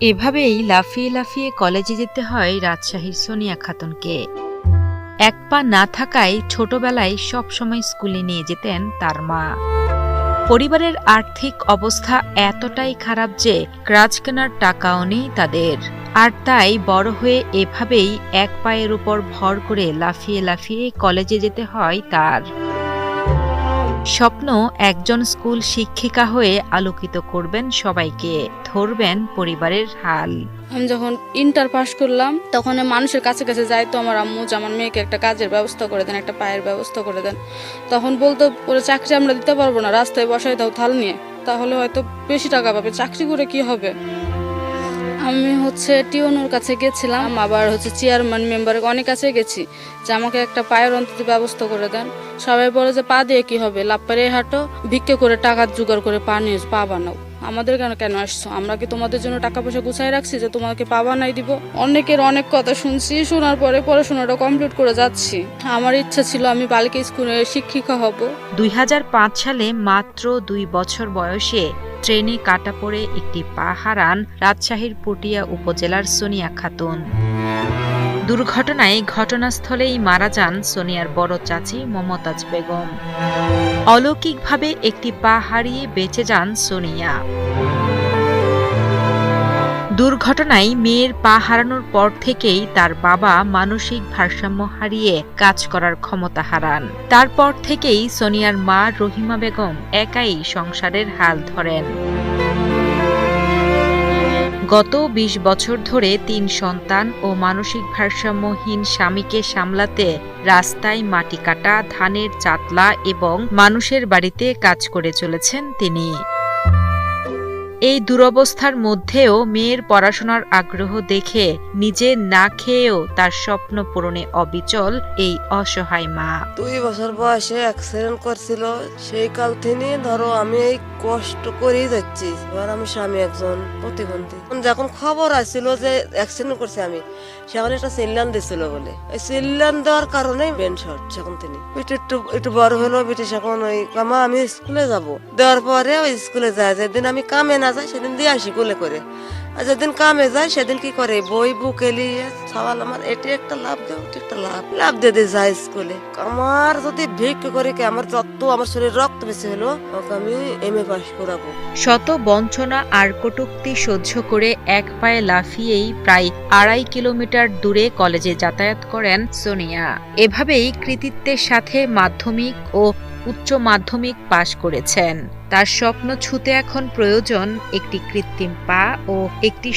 এভাবেই লাফিয়ে লাফিয়ে কলেজে যেতে হয় রাজশাহীর সোনিয়া খাতুনকে। এক পা না থাকায় ছোটবেলায় সবসময় স্কুলে নিয়ে যেতেন তার মা। পরিবারের আর্থিক অবস্থা এতটাই খারাপ যে ক্রাচ কেনার টাকাও নেই তাদের। আর তাই বড় হয়ে এভাবেই এক পায়ের উপর ভর করে লাফিয়ে লাফিয়ে কলেজে যেতে হয় তার। স্বপ্ন একজন স্কুল শিক্ষিকা হয়ে আলোকিত করবেন সবাইকে, ধরবেন পরিবারের হাল। আমি যখন ইন্টার পাস করলাম তখন মানুষের কাছে কাছে যাইতো আমার আম্মু যে আমার মেয়েকে একটা কাজের ব্যবস্থা করে দেন, একটা পায়ের ব্যবস্থা করে দেন। তখন বলতো ওরা চাকরি আমরা দিতে পারবো না, রাস্তায় বসাই দাও থাল নিয়ে, তাহলে হয়তো বেশি টাকা পাবে, চাকরি করে কি হবে। আমি টিওনোর কাছে গেছিলাম, আবার চেয়ারম্যান মেম্বারের অনেক কাছে গেছি যে আমাকে একটা পায়ের অন্তত ব্যবস্থা করে দেন। সবাই বলে যে পা দিয়ে কি হবে, লাভ পারে হাঁটো, ভিক্ষে করে টাকা জোগাড় করে পা বানাও। আমাদের কেন কেন আসছো? আমরা কি তোমাদের জন্য টাকা পয়সা গুছাই রাখছি যে তোমাকে পা বানাই দিব? অনেকের অনেক কথা শুনছি, শোনার পরে পড়াশোনাটা কমপ্লিট করে যাচ্ছি। আমার ইচ্ছা ছিল আমি বালিকা স্কুলের শিক্ষিকা হব। 2005 সালে মাত্র 2 বছর বয়সে ট্রেনে কাটা পড়ে একটি পা হারান রাজশাহীর পটিয়া উপজেলার সোনিয়া খাতুন। দুর্ঘটনায় ঘটনাস্থলেই মারা যান সোনিয়ার বড় চাচি মমতাজ বেগম। অলৌকিকভাবে একটি পা হারিয়ে বেঁচে যান সোনিয়া। দুর্ঘটনায় মেয়ের পা হারানোর পর থেকেই তার বাবা মানসিক ভারসাম্য হারিয়ে কাজ করার ক্ষমতা হারান। তারপর থেকেই সোনিয়ার মা রহিমা বেগম একাই সংসারের হাল ধরেন। গত 20 বছর ধরে 3 সন্তান ও মানসিক ভারসাম্যহীন স্বামীকে সামলাতে রাস্তায় মাটি কাটা, ধানের চাতলা এবং মানুষের বাড়িতে কাজ করে চলেছেন তিনি। এই দুরবস্থার মধ্যেও মেয়ের পড়াশোনার আগ্রহ দেখে নিজে না খেয়েও তার স্বপ্ন পূরণে অবিচল এই অসহায় মা। 2 বছর বয়সে অ্যাক্সিডেন্ট করছিল, সেই কাল থেকে ধরো আমি এই কষ্ট করেই যাচ্ছি। এবার আমি স্বামী একজন প্রতিবন্ধী, যখন খবর আসছিল যে অ্যাক্সিডেন্ট করছে আমি, সেখানে একটা সিলিন্ডার দিছিল বলে, এই সিলিন্ডার দেওয়ার কারণে ব্রেন শর্ট। সেখান থেকে একটু বড় হলো ব্রিটিশ, এখন ওই কামা আমি স্কুলে যাব, দেওয়ার পরে ওই স্কুলে যায়, যেদিন আমি কামে না যাই সেদিন দিয়ে আসি কুলে করে, আর যেদিন কামে যায় সেদিন কি করে বই বুক এলিয়ে সওয়াল আমার এটি একটা লাভ দেও, একটা লাভ দিয়ে যায় স্কুলে। আমার যদি ভিক্ষা করে কি আমার যত আমার শরীর রক্ত বেশি হলো ওকে আমি MA পাস করাবো। শত বঞ্চনা আর কটূক্তি সহ্য করে এক পায়ে লাফিয়েই প্রায় 2.5 কিলোমিটার দূরে কলেজে যাতায়াত করেন সোনিয়া। এভাবেই কৃতিত্বের সাথে মাধ্যমিক ও উচ্চ মাধ্যমিক পাশ করেছেন। তার স্বপ্ন ছুঁতে এখন প্রয়োজন একটি কৃত্রিম পা ও একটি